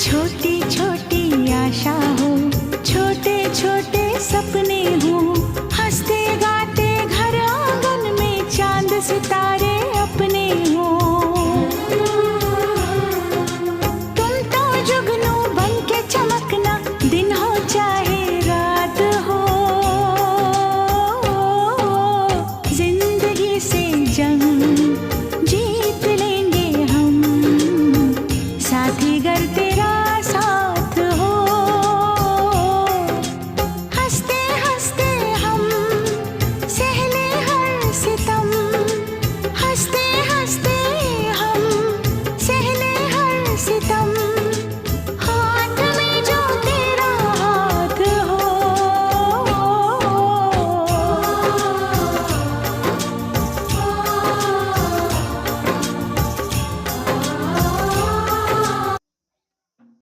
छोटी छोटी आशा हो, छोटे छोटे सपने हो, हंसते गाते घर आंगन में चांद सितारे अपने हो। तुम तो जुगनू बन के चमकना, दिन हो चाहे रात हो। जिंदगी से जंग जीत लेंगे हम, साथी गए